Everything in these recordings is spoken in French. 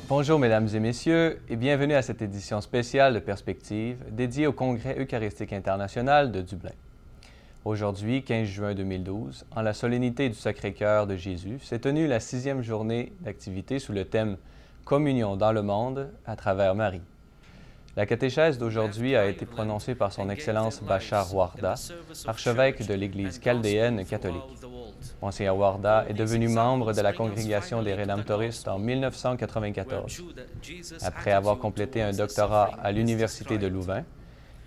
Bonjour mesdames et messieurs et bienvenue à cette édition spéciale de Perspective dédiée au Congrès eucharistique international de Dublin. Aujourd'hui, 15 juin 2012, en la solennité du Sacré-Cœur de Jésus, s'est tenue la 6e journée d'activité sous le thème « Communion dans le monde à travers Marie ». La catéchèse d'aujourd'hui a été prononcée par son Excellence Bachar Warda, archevêque de l'Église chaldéenne catholique. Monseigneur Warda est devenu membre de la Congrégation des Rédemptoristes en 1994. Après avoir complété un doctorat à l'Université de Louvain,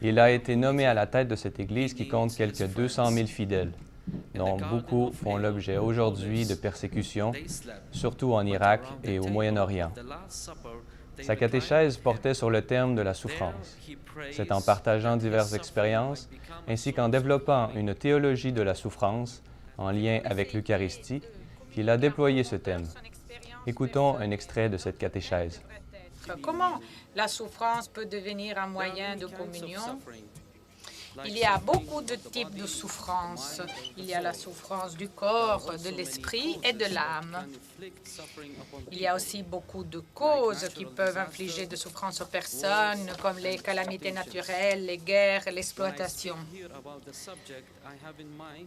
il a été nommé à la tête de cette Église qui compte quelques 200 000 fidèles, dont beaucoup font l'objet aujourd'hui de persécutions, surtout en Irak et au Moyen-Orient. Sa catéchèse portait sur le thème de la souffrance. C'est en partageant diverses expériences, ainsi qu'en développant une théologie de la souffrance, en lien avec l'Eucharistie, qu'il a déployé ce thème. Écoutons un extrait de cette catéchèse. Comment la souffrance peut devenir un moyen de communion? Il y a beaucoup de types de souffrance. Il y a la souffrance du corps, de l'esprit et de l'âme. Il y a aussi beaucoup de causes qui peuvent infliger de souffrance aux personnes, comme les calamités naturelles, les guerres, l'exploitation.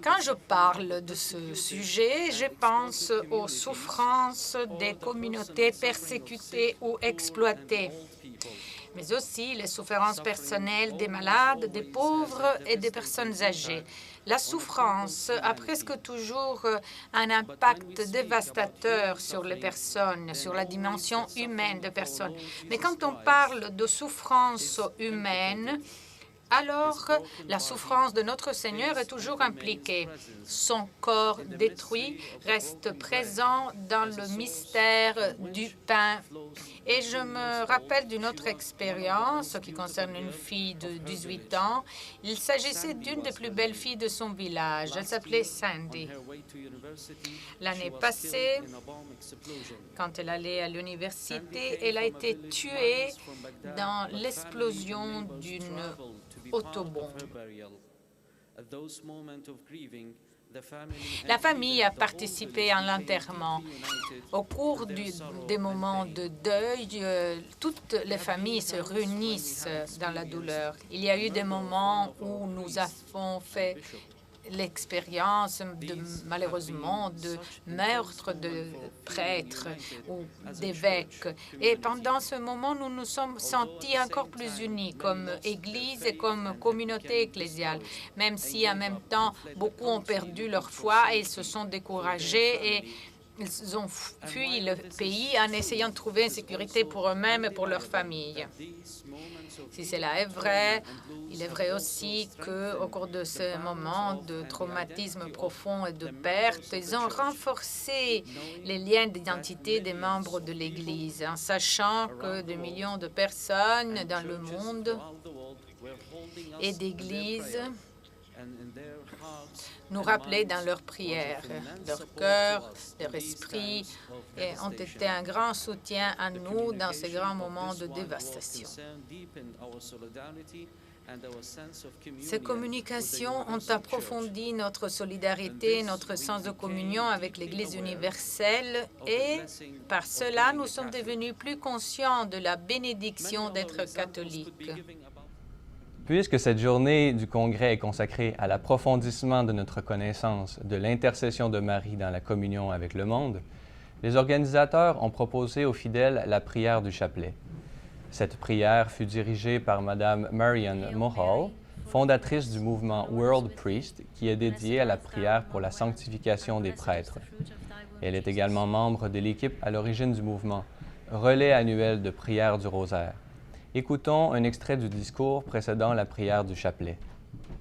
Quand je parle de ce sujet, je pense aux souffrances des communautés persécutées ou exploitées, mais aussi les souffrances personnelles des malades, des pauvres et des personnes âgées. La souffrance a presque toujours un impact dévastateur sur les personnes, sur la dimension humaine des personnes. Mais quand on parle de souffrance humaine, alors la souffrance de notre Seigneur est toujours impliquée. Son corps détruit reste présent dans le mystère du pain. Et je me rappelle d'une autre expérience qui concerne une fille de 18 ans. Il s'agissait d'une des plus belles filles de son village. Elle s'appelait Sandy. L'année passée, quand elle allait à l'université, elle a été tuée dans l'explosion d'une autobombe. La famille a participé à l'enterrement. Au cours des moments de deuil, toutes les familles se réunissent dans la douleur. Il y a eu des moments où nous avons fait l'expérience, malheureusement, de meurtres de prêtres ou d'évêques. Et pendant ce moment, nous nous sommes sentis encore plus unis comme Église et comme communauté ecclésiale, même si en même temps, beaucoup ont perdu leur foi et ils se sont découragés et ils ont fui le pays en essayant de trouver une sécurité pour eux-mêmes et pour leur famille. Si cela est vrai, il est vrai aussi qu'au cours de ces moments de traumatisme profond et de perte, ils ont renforcé les liens d'identité des membres de l'Église, en sachant que des millions de personnes dans le monde et d'Églises nous rappelaient dans leurs prières, leur cœur, leur esprit, et ont été un grand soutien à nous dans ces grands moments de dévastation. Ces communications ont approfondi notre solidarité, notre sens de communion avec l'Église universelle et par cela, nous sommes devenus plus conscients de la bénédiction d'être catholiques. Puisque cette journée du Congrès est consacrée à l'approfondissement de notre connaissance de l'intercession de Marie dans la communion avec le monde, les organisateurs ont proposé aux fidèles la prière du chapelet. Cette prière fut dirigée par Mme Marian Mulhall, fondatrice du mouvement World Priest, qui est dédié à la prière pour la sanctification des prêtres. Elle est également membre de l'équipe à l'origine du mouvement Relais annuel de prière du rosaire. Écoutons un extrait du discours précédant la prière du chapelet.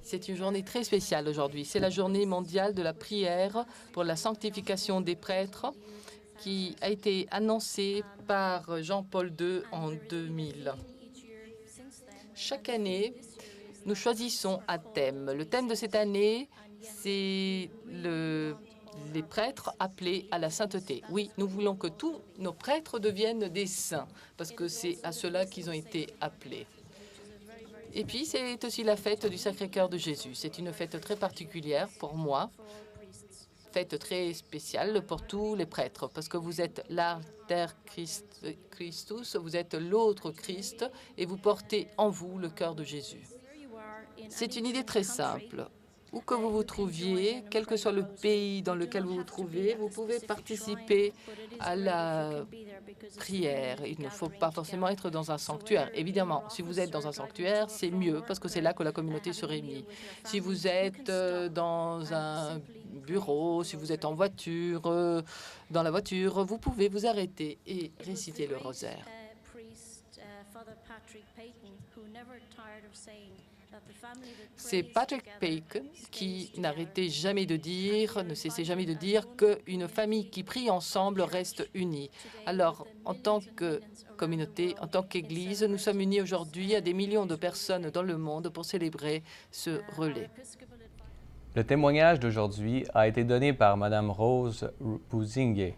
C'est une journée très spéciale aujourd'hui. C'est la journée mondiale de la prière pour la sanctification des prêtres qui a été annoncée par Jean-Paul II en 2000. Chaque année, nous choisissons un thème. Le thème de cette année, c'est les prêtres appelés à la sainteté. Oui, nous voulons que tous nos prêtres deviennent des saints, parce que c'est à cela qu'ils ont été appelés. Et puis, c'est aussi la fête du Sacré-Cœur de Jésus. C'est une fête très particulière pour moi, fête très spéciale pour tous les prêtres, parce que vous êtes l'Alter Christus, vous êtes l'autre Christ, et vous portez en vous le cœur de Jésus. C'est une idée très simple. Où que vous vous trouviez, quel que soit le pays dans lequel vous vous trouvez, vous pouvez participer à la prière. Il ne faut pas forcément être dans un sanctuaire. Évidemment, si vous êtes dans un sanctuaire, c'est mieux parce que c'est là que la communauté se réunit. Si vous êtes dans un bureau, si vous êtes en voiture, dans la voiture, vous pouvez vous arrêter et réciter le rosaire. C'est Patrick Payton qui n'arrêtait jamais de dire, ne cessait jamais de dire qu'une famille qui prie ensemble reste unie. Alors, en tant que communauté, en tant qu'Église, nous sommes unis aujourd'hui à des millions de personnes dans le monde pour célébrer ce relais. Le témoignage d'aujourd'hui a été donné par Mme Rose Buzingue.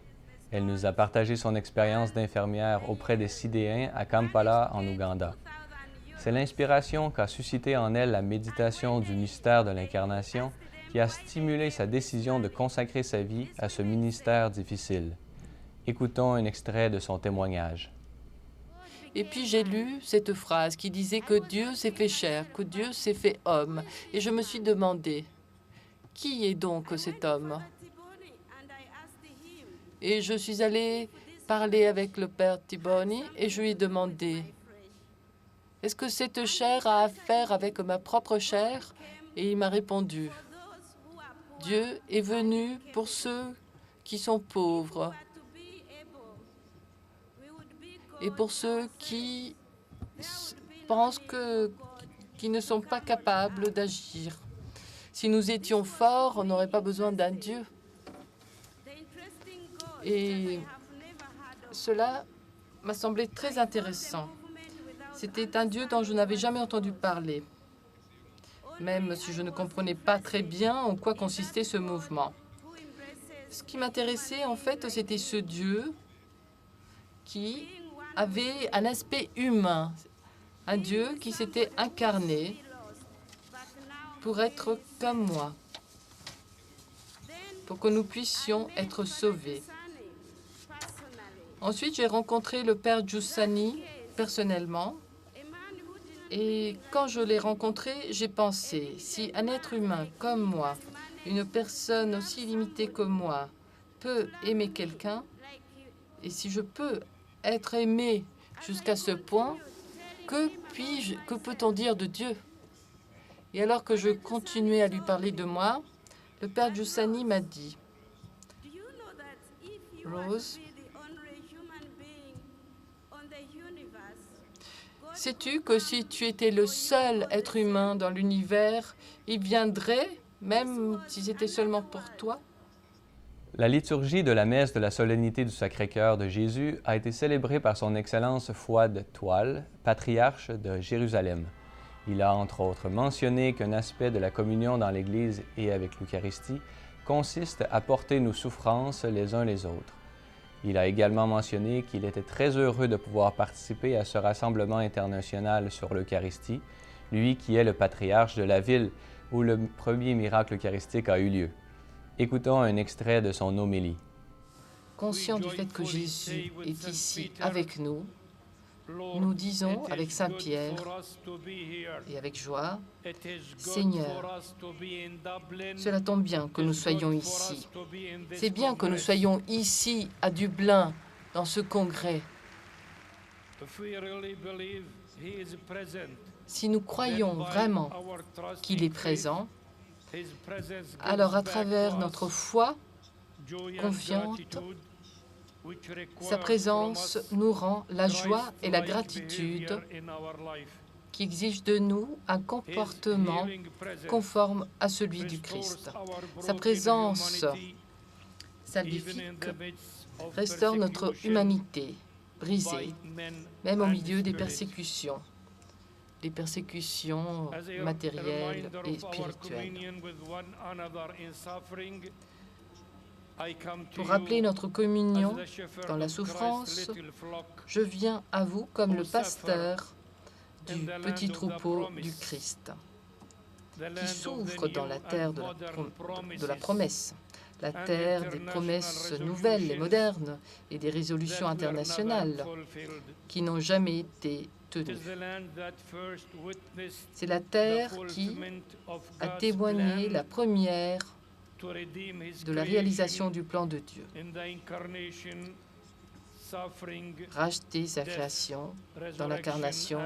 Elle nous a partagé son expérience d'infirmière auprès des Sidéens à Kampala, en Ouganda. C'est l'inspiration qu'a suscité en elle la méditation du mystère de l'Incarnation qui a stimulé sa décision de consacrer sa vie à ce ministère difficile. Écoutons un extrait de son témoignage. Et puis j'ai lu cette phrase qui disait que Dieu s'est fait chair, que Dieu s'est fait homme. Et je me suis demandé, qui est donc cet homme? Et je suis allée parler avec le Père Tiboni et je lui ai demandé, est-ce que cette chair a à faire avec ma propre chair? Et il m'a répondu, Dieu est venu pour ceux qui sont pauvres et pour ceux qui pensent qu'ils ne sont pas capables d'agir. Si nous étions forts, on n'aurait pas besoin d'un Dieu. Et cela m'a semblé très intéressant. C'était un Dieu dont je n'avais jamais entendu parler, même si je ne comprenais pas très bien en quoi consistait ce mouvement. Ce qui m'intéressait, en fait, c'était ce Dieu qui avait un aspect humain, un Dieu qui s'était incarné pour être comme moi, pour que nous puissions être sauvés. Ensuite, j'ai rencontré le Père Giussani personnellement. Et quand je l'ai rencontré, j'ai pensé, si un être humain comme moi, une personne aussi limitée que moi, peut aimer quelqu'un, et si je peux être aimé jusqu'à ce point, que peut-on dire de Dieu? Et alors que je continuais à lui parler de moi, le Père Giussani m'a dit, Rose, sais-tu que si tu étais le seul être humain dans l'univers, il viendrait, même si c'était seulement pour toi? La liturgie de la messe de la solennité du Sacré-Cœur de Jésus a été célébrée par son Excellence Fouad Toual, patriarche de Jérusalem. Il a entre autres mentionné qu'un aspect de la communion dans l'Église et avec l'Eucharistie consiste à porter nos souffrances les uns les autres. Il a également mentionné qu'il était très heureux de pouvoir participer à ce rassemblement international sur l'Eucharistie, lui qui est le patriarche de la ville où le premier miracle eucharistique a eu lieu. Écoutons un extrait de son homélie. Conscient du fait que Jésus est ici avec nous, nous disons avec Saint Pierre et avec joie, Seigneur, cela tombe bien que nous soyons ici. C'est bien que nous soyons ici à Dublin, dans ce congrès. Si nous croyons vraiment qu'il est présent, alors à travers notre foi confiante, sa présence nous rend la joie et la gratitude qui exigent de nous un comportement conforme à celui du Christ. Sa présence salvifique restaure notre humanité brisée, même au milieu des persécutions matérielles et spirituelles. Pour rappeler notre communion dans la souffrance, je viens à vous comme le pasteur du petit troupeau du Christ, qui souffre dans la terre de la promesse. la terre des promesses nouvelles et modernes et des résolutions internationales qui n'ont jamais été tenues. C'est la terre qui a témoigné la première de la réalisation du plan de Dieu. Racheter sa création dans l'incarnation,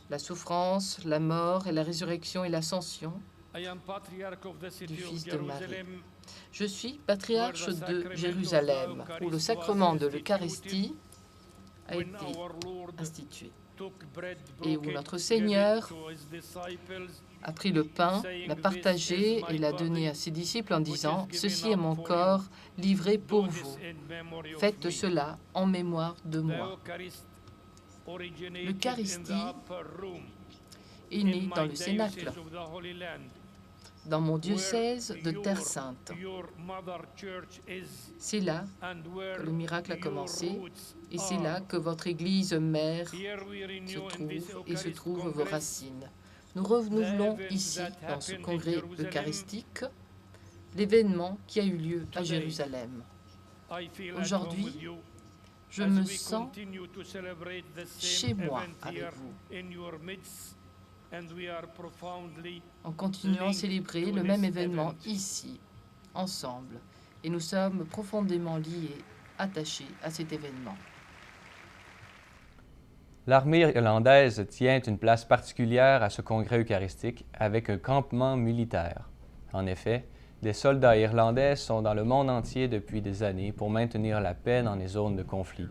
la souffrance, la mort et la résurrection et l'ascension du Fils de Marie. Je suis patriarche de Jérusalem, où le sacrement de l'Eucharistie a été institué et où notre Seigneur a pris le pain, l'a partagé et l'a donné à ses disciples en disant « Ceci est mon corps livré pour vous. Faites cela en mémoire de moi. » L'Eucharistie est née dans le Cénacle, dans mon diocèse de Terre Sainte. C'est là que le miracle a commencé et c'est là que votre Église mère se trouvent vos racines. Nous renouvelons ici, dans ce congrès eucharistique, l'événement qui a eu lieu à Jérusalem. Aujourd'hui, je me sens chez moi avec vous, en continuant à célébrer le même événement ici, ensemble, et nous sommes profondément liés, attachés à cet événement. L'armée irlandaise tient une place particulière à ce congrès eucharistique avec un campement militaire. En effet, des soldats irlandais sont dans le monde entier depuis des années pour maintenir la paix dans les zones de conflit.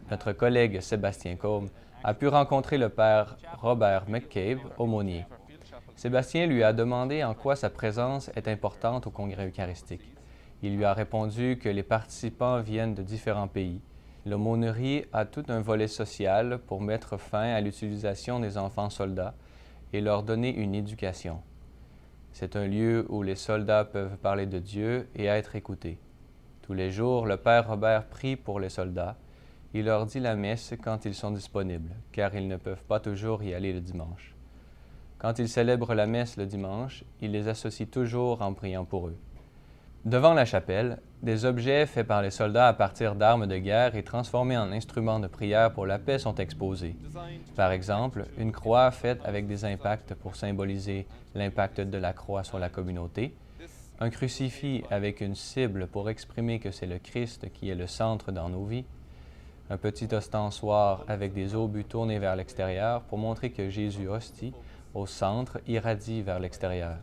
Notre collègue Sébastien Côme a pu rencontrer le père Robert McCabe, aumônier. Sébastien lui a demandé en quoi sa présence est importante au congrès eucharistique. Il lui a répondu que les participants viennent de différents pays. L'aumônerie a tout un volet social pour mettre fin à l'utilisation des enfants soldats et leur donner une éducation. C'est un lieu où les soldats peuvent parler de Dieu et être écoutés. Tous les jours, le père Robert prie pour les soldats. Il leur dit la messe quand ils sont disponibles, car ils ne peuvent pas toujours y aller le dimanche. Quand ils célèbrent la messe le dimanche, il les associe toujours en priant pour eux. Devant la chapelle, des objets faits par les soldats à partir d'armes de guerre et transformés en instruments de prière pour la paix sont exposés. Par exemple, une croix faite avec des impacts pour symboliser l'impact de la croix sur la communauté, un crucifix avec une cible pour exprimer que c'est le Christ qui est le centre dans nos vies, un petit ostensoir avec des obus tournés vers l'extérieur pour montrer que Jésus hostie, au centre, irradie vers l'extérieur.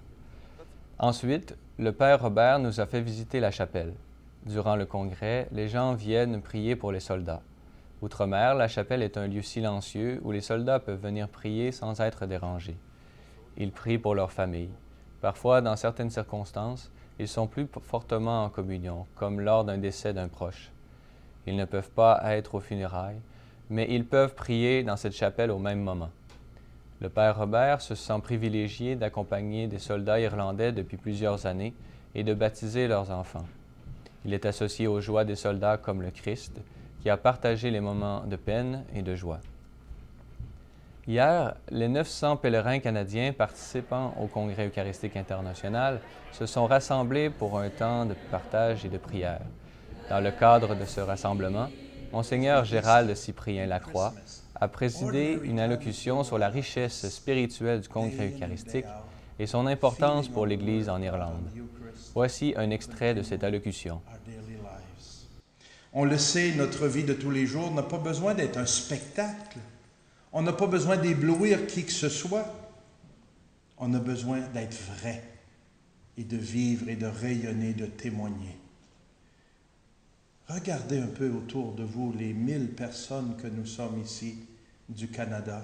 Ensuite, le père Robert nous a fait visiter la chapelle. Durant le congrès, les gens viennent prier pour les soldats. Outre-mer, la chapelle est un lieu silencieux où les soldats peuvent venir prier sans être dérangés. Ils prient pour leur famille. Parfois, dans certaines circonstances, ils sont plus fortement en communion, comme lors d'un décès d'un proche. Ils ne peuvent pas être aux funérailles, mais ils peuvent prier dans cette chapelle au même moment. Le père Robert se sent privilégié d'accompagner des soldats irlandais depuis plusieurs années et de baptiser leurs enfants. Il est associé aux joies des soldats comme le Christ, qui a partagé les moments de peine et de joie. Hier, les 900 pèlerins canadiens participant au Congrès eucharistique international se sont rassemblés pour un temps de partage et de prière. Dans le cadre de ce rassemblement, Monseigneur Gérald Cyprien Lacroix a présidé une allocution sur la richesse spirituelle du Congrès eucharistique et son importance pour l'Église en Irlande. Voici un extrait de cette allocution. On le sait, notre vie de tous les jours n'a pas besoin d'être un spectacle. On n'a pas besoin d'éblouir qui que ce soit. On a besoin d'être vrai et de vivre et de rayonner, de témoigner. Regardez un peu autour de vous les 1000 personnes que nous sommes ici du Canada.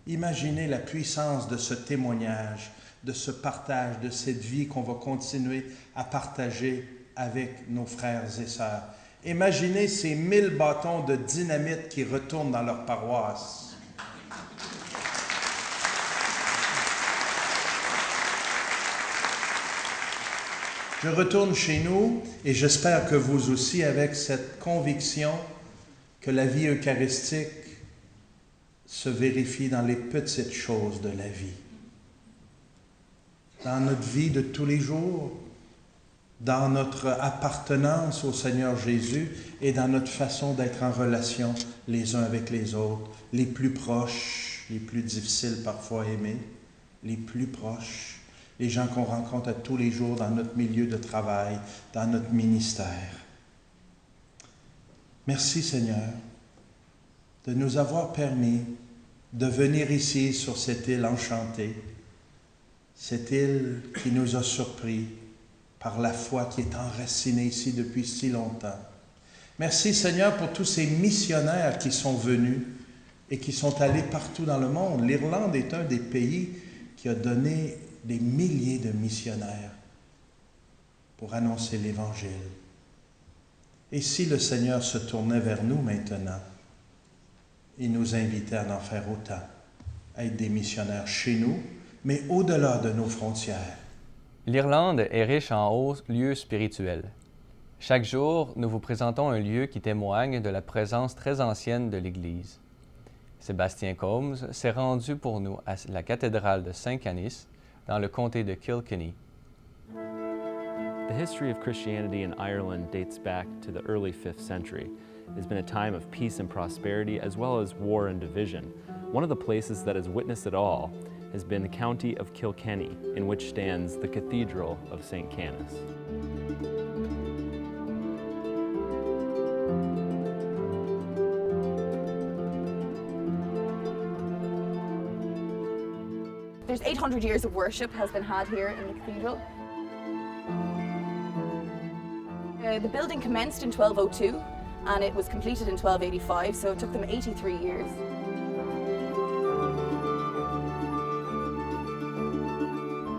Imaginez la puissance de ce témoignage, de ce partage, de cette vie qu'on va continuer à partager avec nos frères et sœurs. Imaginez ces 1000 bâtons de dynamite qui retournent dans leur paroisse. Je retourne chez nous et j'espère que vous aussi, avec cette conviction que la vie eucharistique se vérifie dans les petites choses de la vie. Dans notre vie de tous les jours, dans notre appartenance au Seigneur Jésus et dans notre façon d'être en relation les uns avec les autres, les plus proches, les plus difficiles parfois à aimer, les plus proches, les gens qu'on rencontre à tous les jours dans notre milieu de travail, dans notre ministère. Merci Seigneur de nous avoir permis de venir ici sur cette île enchantée, cette île qui nous a surpris par la foi qui est enracinée ici depuis si longtemps. Merci Seigneur pour tous ces missionnaires qui sont venus et qui sont allés partout dans le monde. L'Irlande est un des pays qui a donné des milliers de missionnaires pour annoncer l'Évangile. Et si le Seigneur se tournait vers nous maintenant, il nous invitait à en faire autant, à être des missionnaires chez nous, mais au-delà de nos frontières. L'Irlande est riche en hauts lieux spirituels. Chaque jour, nous vous présentons un lieu qui témoigne de la présence très ancienne de l'Église. Sébastien Combs s'est rendu pour nous à la cathédrale de Saint-Canice, dans le comté de Kilkenny. The history of Christianity in Ireland dates back to the early 5th century. It has been a time of peace and prosperity as well as war and division. One of the places that has witnessed it all has been the county of Kilkenny, in which stands the Cathedral of St. Canice. There's 800 years of worship has been had here in the cathedral. The building commenced in 1202 and it was completed in 1285, so it took them 83 years.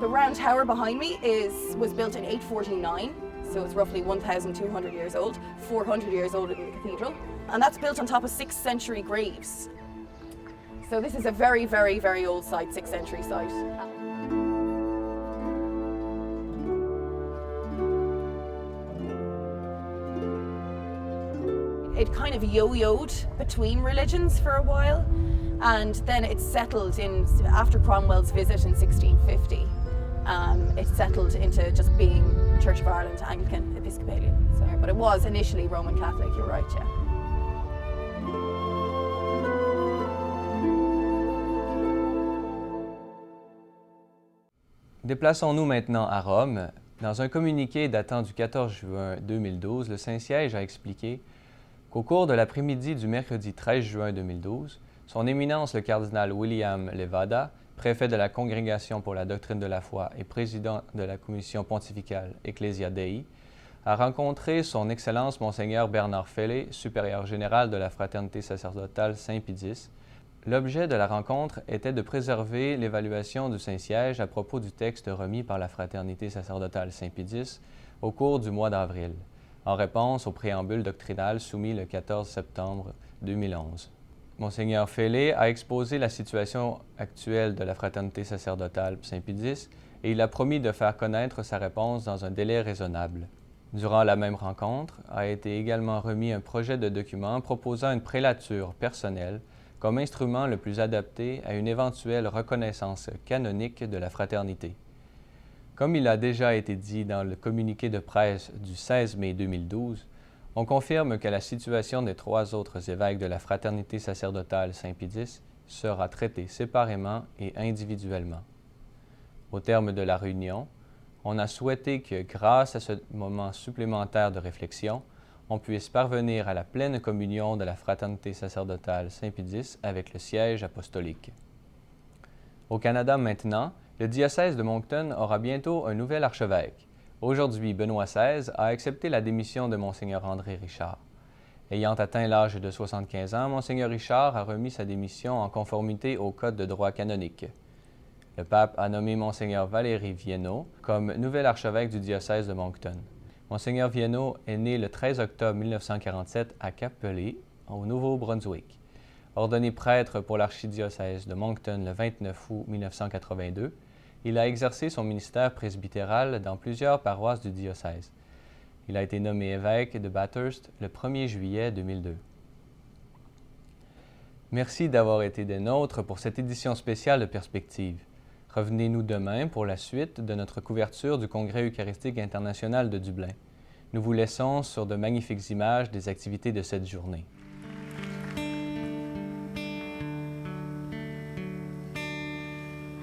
The round tower behind me was built in 849, so it's roughly 1,200 years old, 400 years older than the cathedral. And that's built on top of 6th century graves. So this is a very, very, very old site, 6th century site. It kind of yo-yoed between religions for a while, and then it settled in, after Cromwell's visit in 1650, it settled into just being Church of Ireland, Anglican, Episcopalian. So, but it was initially Roman Catholic, you're right, yeah. Déplaçons-nous maintenant à Rome. Dans un communiqué datant du 14 juin 2012, le Saint-Siège a expliqué qu'au cours de l'après-midi du mercredi 13 juin 2012, Son Éminence le cardinal William Levada, préfet de la Congrégation pour la doctrine de la foi et président de la Commission pontificale Ecclesia Dei, a rencontré Son Excellence Monseigneur Bernard Fellé, supérieur général de la Fraternité sacerdotale Saint-Pie X. L'objet de la rencontre était de préserver l'évaluation du Saint-Siège à propos du texte remis par la Fraternité sacerdotale Saint-Pie X au cours du mois d'avril, en réponse au préambule doctrinal soumis le 14 septembre 2011. Monseigneur Fellé a exposé la situation actuelle de la Fraternité sacerdotale Saint-Pie X et il a promis de faire connaître sa réponse dans un délai raisonnable. Durant la même rencontre, a été également remis un projet de document proposant une prélature personnelle comme instrument le plus adapté à une éventuelle reconnaissance canonique de la fraternité. Comme il a déjà été dit dans le communiqué de presse du 16 mai 2012, on confirme que la situation des 3 autres évêques de la Fraternité sacerdotale Saint-Pie X sera traitée séparément et individuellement. Au terme de la réunion, on a souhaité que, grâce à ce moment supplémentaire de réflexion, on puisse parvenir à la pleine communion de la Fraternité sacerdotale Saint-Pie X avec le siège apostolique. Au Canada maintenant, le diocèse de Moncton aura bientôt un nouvel archevêque. Aujourd'hui, Benoît XVI a accepté la démission de Monseigneur André Richard. Ayant atteint l'âge de 75 ans, Monseigneur Richard a remis sa démission en conformité au Code de droit canonique. Le pape a nommé Monseigneur Valéry Viennot comme nouvel archevêque du diocèse de Moncton. Monseigneur Viennot est né le 13 octobre 1947 à Cap-Pelé, au Nouveau-Brunswick. Ordonné prêtre pour l'archidiocèse de Moncton le 29 août 1982, il a exercé son ministère presbytéral dans plusieurs paroisses du diocèse. Il a été nommé évêque de Bathurst le 1er juillet 2002. Merci d'avoir été des nôtres pour cette édition spéciale de Perspective. Revenez-nous demain pour la suite de notre couverture du Congrès eucharistique international de Dublin. Nous vous laissons sur de magnifiques images des activités de cette journée.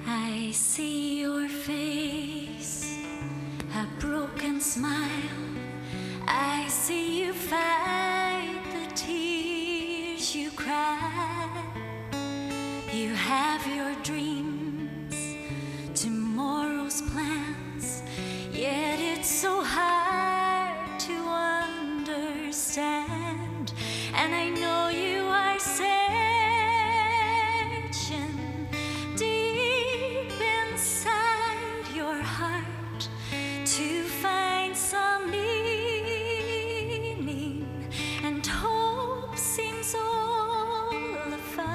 I see your face, a broken smile. I see you fight the tears you cry. You have your dreams, tomorrow's plans, yet it's so hard to understand. And I know you are searching deep inside your heart to find some meaning, and hope seems all afar.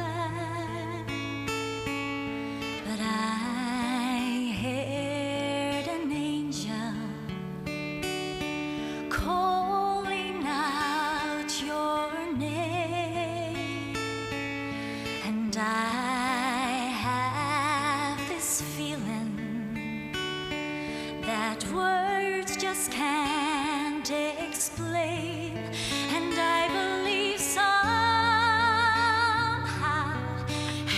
But I heard an angel calling out your name, and I have this feeling that words just can't explain. And I believe somehow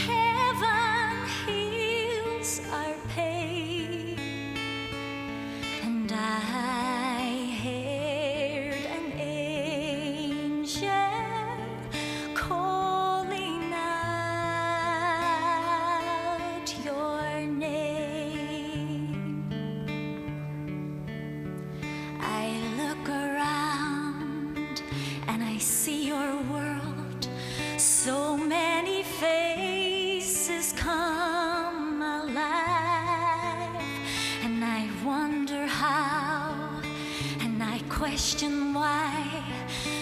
heaven heals our pain. And I heard an angel calling out your name. I look around and I see your world, so many faces come alive, and I wonder how, and I question why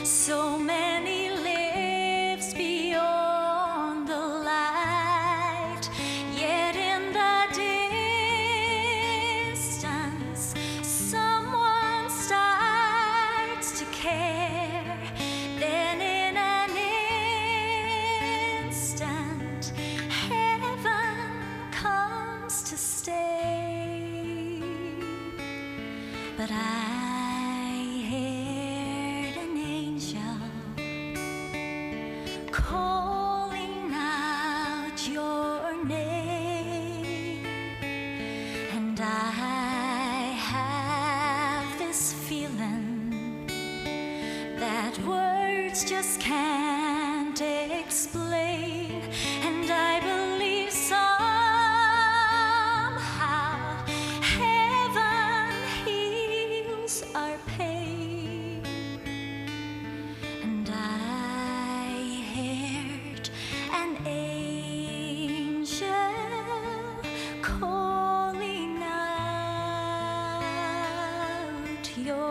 so many lives beyond the light. Yet in the distance someone starts to care. Then in an instant heaven comes to stay. But I heard an angel calling out your name, and I have this feeling that words just can't explain. And I believe somehow heaven heals our pain. And I heard an angel calling out your